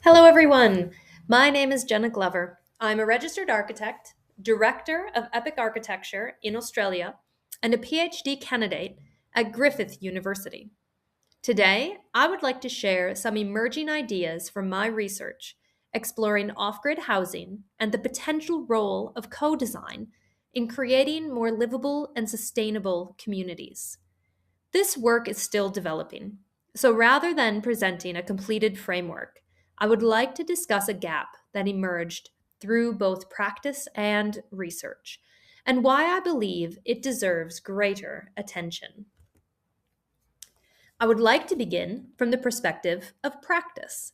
Hello, everyone. My name is Jenna Glover. I'm a registered architect, director of Epic Architecture in Australia, and a PhD candidate at Griffith University. Today, I would like to share some emerging ideas from my research exploring off grid housing and the potential role of co design in creating more livable and sustainable communities. This work is still developing, so rather than presenting a completed framework, I would like to discuss a gap that emerged through both practice and research, and why I believe it deserves greater attention. I would like to begin from the perspective of practice.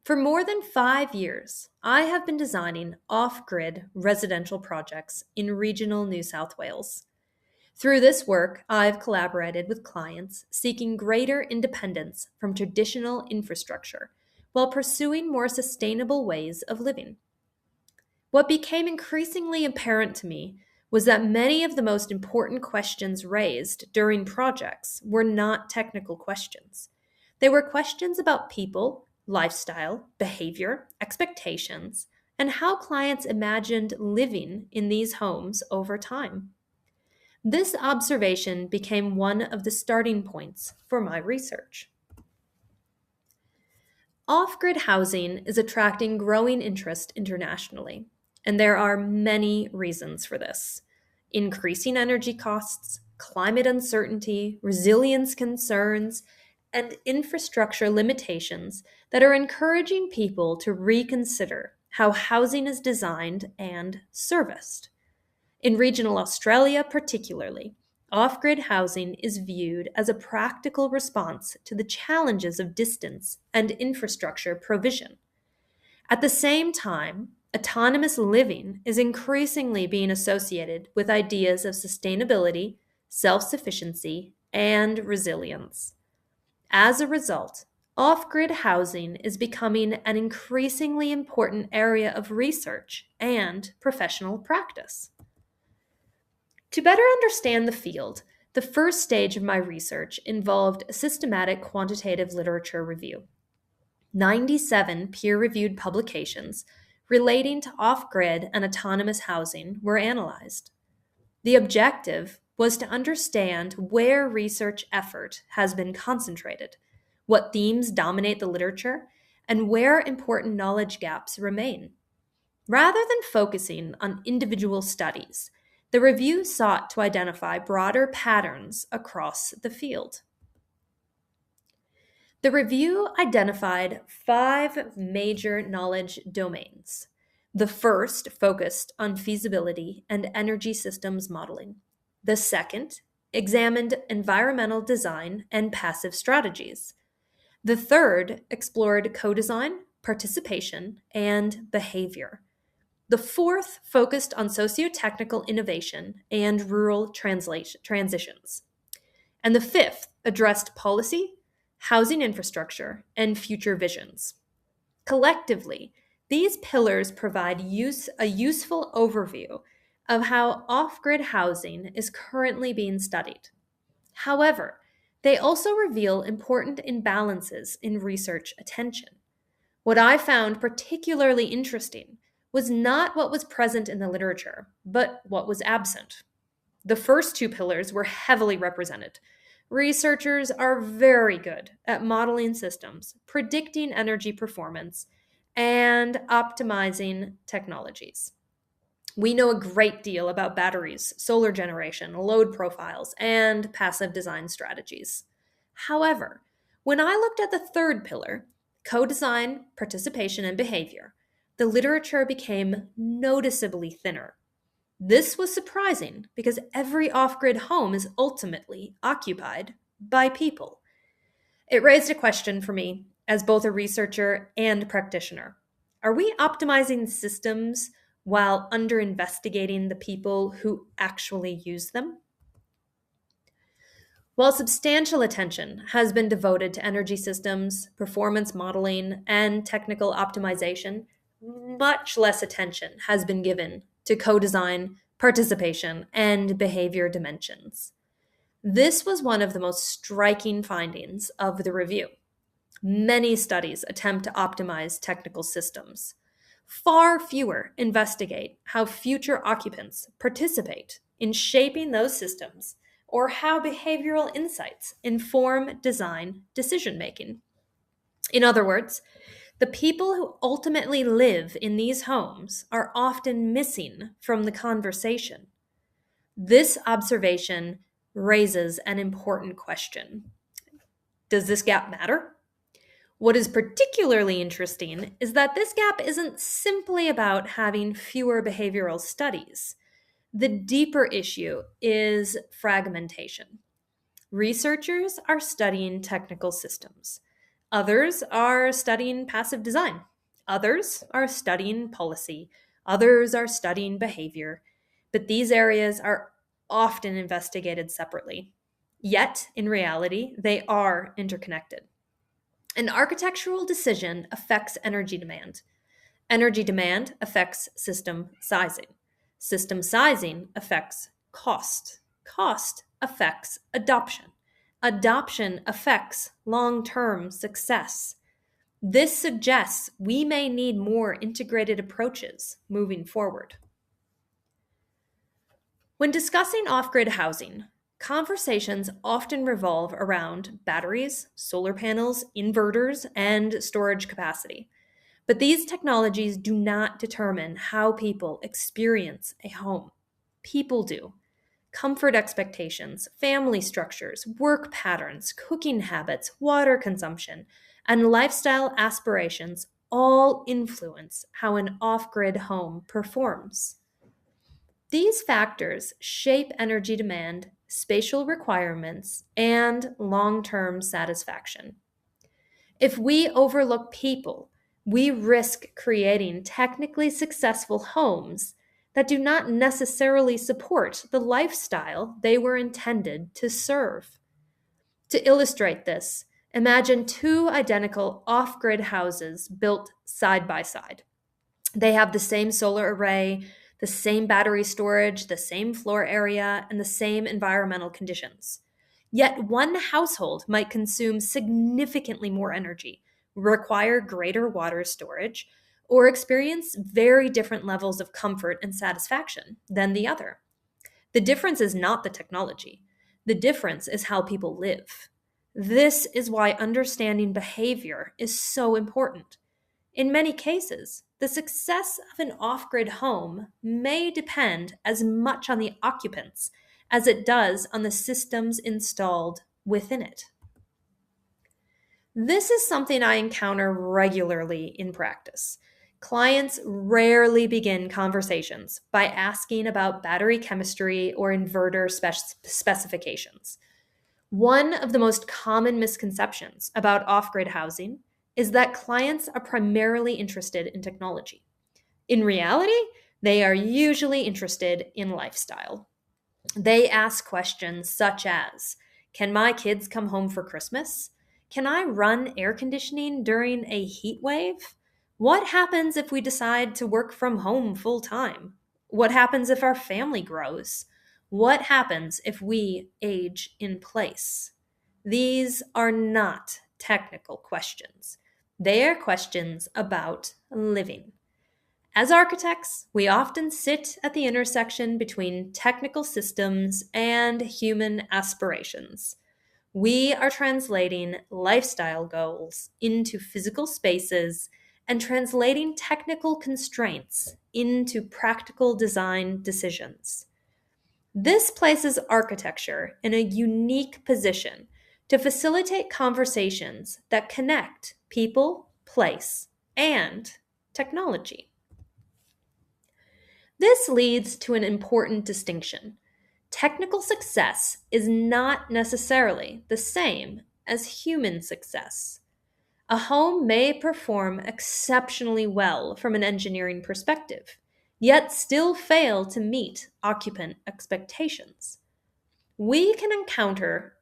For more than 5 years, I have been designing off grid residential projects in regional New South Wales. Through this work, I've collaborated with clients seeking greater independence from traditional infrastructure while pursuing more sustainable ways of living. What became increasingly apparent to me was that many of the most important questions raised during projects were not technical questions. They were questions about people, lifestyle, behavior, expectations, and how clients imagined living in these homes over time. This observation became one of the starting points for my research. Off grid housing is attracting growing interest internationally, and there are many reasons for this: increasing energy costs, climate uncertainty, resilience concerns, and infrastructure limitations that are encouraging people to reconsider how housing is designed and serviced. In regional Australia, particularly, off grid housing is viewed as a practical response to the challenges of distance and infrastructure provision. At the same time, autonomous living is increasingly being associated with ideas of sustainability, self sufficiency, and resilience. As a result, off grid housing is becoming an increasingly important area of research and professional practice. To better understand the field, the first stage of my research involved a systematic quantitative literature review. 97 peer reviewed publications relating to off grid and autonomous housing were analyzed. The objective was to understand where research effort has been concentrated, what themes dominate the literature, and where important knowledge gaps remain. Rather than focusing on individual studies, the review sought to identify broader patterns across the field. The review identified five major knowledge domains. The first focused on feasibility and energy systems modeling. The second examined environmental design and passive strategies. The third explored co design, participation, and behavior. The fourth focused on socio-technical innovation and rural transitions. And the fifth addressed policy, housing infrastructure, and future visions. Collectively, these pillars provide a useful overview of how off-grid housing is currently being studied. However, they also reveal important imbalances in research attention. What I found particularly interesting was not what was present in the literature, but what was absent. The first two pillars were heavily represented. Researchers are very good at modeling systems, predicting energy performance, and optimizing technologies. We know a great deal about batteries, solar generation, load profiles, and passive design strategies. However, when I looked at the third pillar, co design, participation, and behavior, the literature became noticeably thinner. This was surprising because every off grid home is ultimately occupied by people. It raised a question for me as both a researcher and practitioner. Are we optimizing systems while under investigating the people who actually use them? While substantial attention has been devoted to energy systems, performance modeling, and technical optimization, much less attention has been given to co design, participation, and behavior dimensions. This was one of the most striking findings of the review. Many studies attempt to optimize technical systems. Far fewer investigate how future occupants participate in shaping those systems or how behavioral insights inform design decision making. In other words, the people who ultimately live in these homes are often missing from the conversation. This observation raises an important question. Does this gap matter? What is particularly interesting is that this gap isn't simply about having fewer behavioral studies. The deeper issue is fragmentation. Researchers are studying technical systems. Others are studying passive design. Others are studying policy. Others are studying behavior. But these areas are often investigated separately. Yet, in reality, they are interconnected. An architectural decision affects energy demand. Energy demand affects system sizing. System sizing affects cost. Cost affects adoption. Adoption affects long term success. This suggests we may need more integrated approaches moving forward. When discussing off grid housing, conversations often revolve around batteries, solar panels, inverters, and storage capacity. But these technologies do not determine how people experience a home. People do. Comfort expectations, family structures, work patterns, cooking habits, water consumption, and lifestyle aspirations all influence how an off grid home performs. These factors shape energy demand, spatial requirements, and long term satisfaction. If we overlook people, we risk creating technically successful homes that do not necessarily support the lifestyle they were intended to serve. To illustrate this, imagine two identical off grid houses built side by side. They have the same solar array, the same battery storage, the same floor area, and the same environmental conditions. Yet one household might consume significantly more energy, require greater water storage, or experience very different levels of comfort and satisfaction than the other. The difference is not the technology. The difference is how people live. This is why understanding behavior is so important. In many cases, the success of an off grid home may depend as much on the occupants as it does on the systems installed within it. This is something I encounter regularly in practice. Clients rarely begin conversations by asking about battery chemistry or inverter specifications. One of the most common misconceptions about off grid housing is that clients are primarily interested in technology. In reality, they are usually interested in lifestyle. They ask questions such as, can my kids come home for Christmas? Can I run air conditioning during a heat wave? What happens if we decide to work from home full time? What happens if our family grows? What happens if we age in place? These are not technical questions. They are questions about living. As architects, we often sit at the intersection between technical systems and human aspirations. We are translating lifestyle goals into physical spaces and translating technical constraints into practical design decisions. This places architecture in a unique position to facilitate conversations that connect people, place, and technology. This leads to an important distinction. Technical success is not necessarily the same as human success. A home may perform exceptionally well from an engineering perspective, yet still fail to meet occupant expectations. We can encounter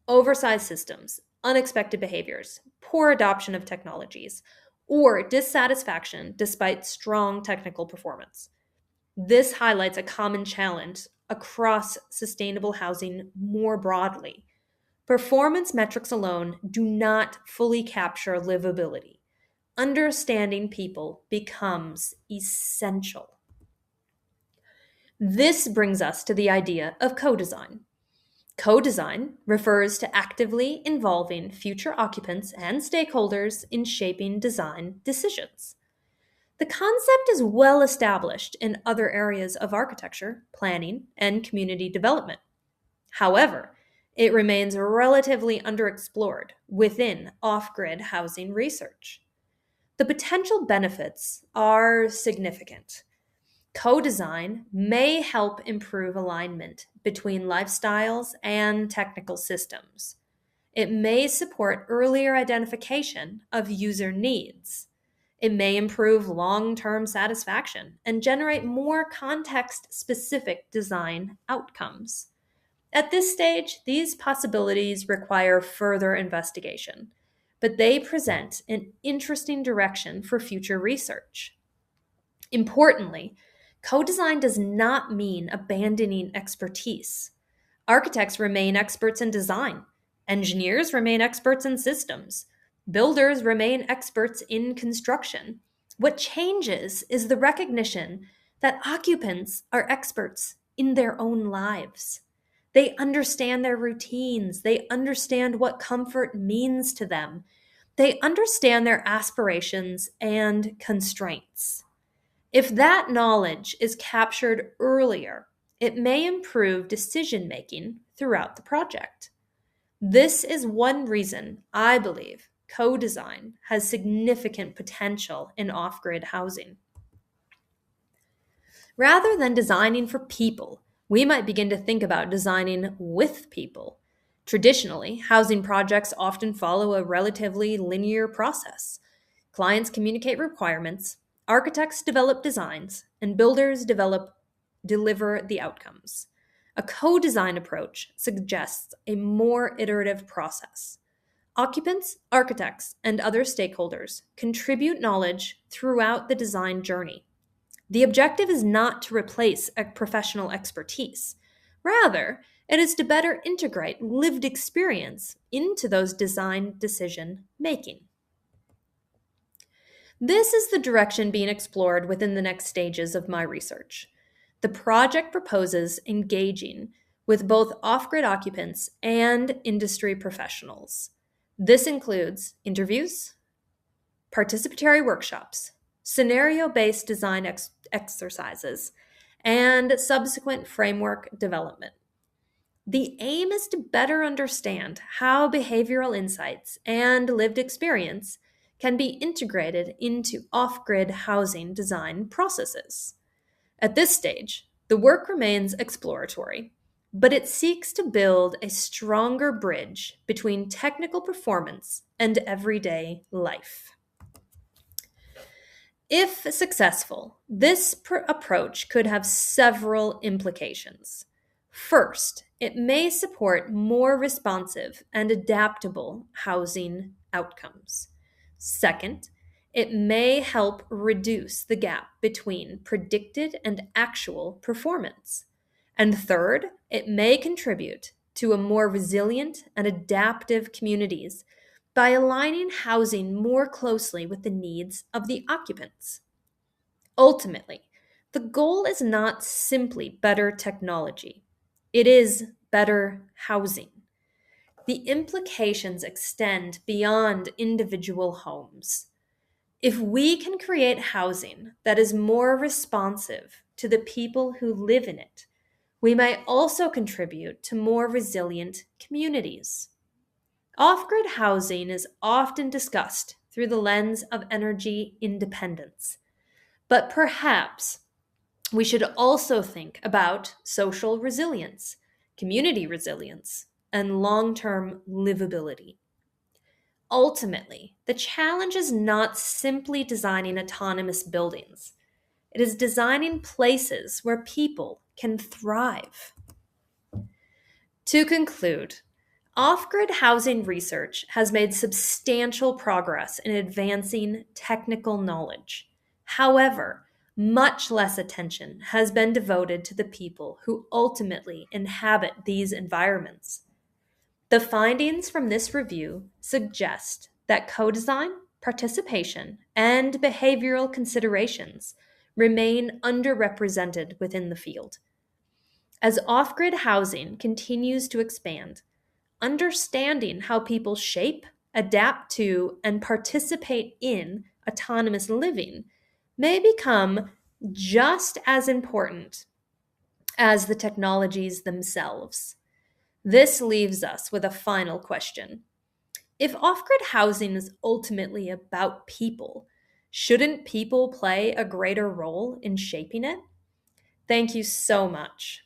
oversized systems, unexpected behaviors, poor adoption of technologies, or dissatisfaction despite strong technical performance. This highlights a common challenge across sustainable housing more broadly. Performance metrics alone do not fully capture livability. Understanding people becomes essential. This brings us to the idea of co-design. Co-design refers to actively involving future occupants and stakeholders in shaping design decisions. The concept is well established in other areas of architecture, planning, and community development. However, it remains relatively underexplored within off-grid housing research. The potential benefits are significant. Co-design may help improve alignment between lifestyles and technical systems. It may support earlier identification of user needs. It may improve long-term satisfaction and generate more context-specific design outcomes. At this stage, these possibilities require further investigation, but they present an interesting direction for future research. Importantly, co-design does not mean abandoning expertise. Architects remain experts in design. Engineers remain experts in systems. Builders remain experts in construction. What changes is the recognition that occupants are experts in their own lives. They understand their routines. They understand what comfort means to them. They understand their aspirations and constraints. If that knowledge is captured earlier, it may improve decision making throughout the project. This is one reason I believe co-design has significant potential in off-grid housing. Rather than designing for people, we might begin to think about designing with people. Traditionally, housing projects often follow a relatively linear process. Clients communicate requirements, architects develop designs, and builders deliver the outcomes. A co-design approach suggests a more iterative process. Occupants, architects, and other stakeholders contribute knowledge throughout the design journey. The objective is not to replace a professional expertise. Rather, it is to better integrate lived experience into those design decision making. This is the direction being explored within the next stages of my research. The project proposes engaging with both off-grid occupants and industry professionals. This includes interviews, participatory workshops, scenario-based design exercises, and subsequent framework development. The aim is to better understand how behavioral insights and lived experience can be integrated into off-grid housing design processes. At this stage, the work remains exploratory, but it seeks to build a stronger bridge between technical performance and everyday life. If successful, this approach could have several implications. First, it may support more responsive and adaptable housing outcomes. Second, it may help reduce the gap between predicted and actual performance. And third, it may contribute to a more resilient and adaptive communities by aligning housing more closely with the needs of the occupants. Ultimately, the goal is not simply better technology, it is better housing. The implications extend beyond individual homes. If we can create housing that is more responsive to the people who live in it, we may also contribute to more resilient communities. Off-grid housing is often discussed through the lens of energy independence, but perhaps we should also think about social resilience, community resilience, and long-term livability. Ultimately, the challenge is not simply designing autonomous buildings. It is designing places where people can thrive. To conclude, off-grid housing research has made substantial progress in advancing technical knowledge. However, much less attention has been devoted to the people who ultimately inhabit these environments. The findings from this review suggest that co-design, participation, and behavioral considerations remain underrepresented within the field. As off-grid housing continues to expand, understanding how people shape, adapt to, and participate in autonomous living may become just as important as the technologies themselves. This leaves us with a final question. If off grid housing is ultimately about people, shouldn't people play a greater role in shaping it? Thank you so much.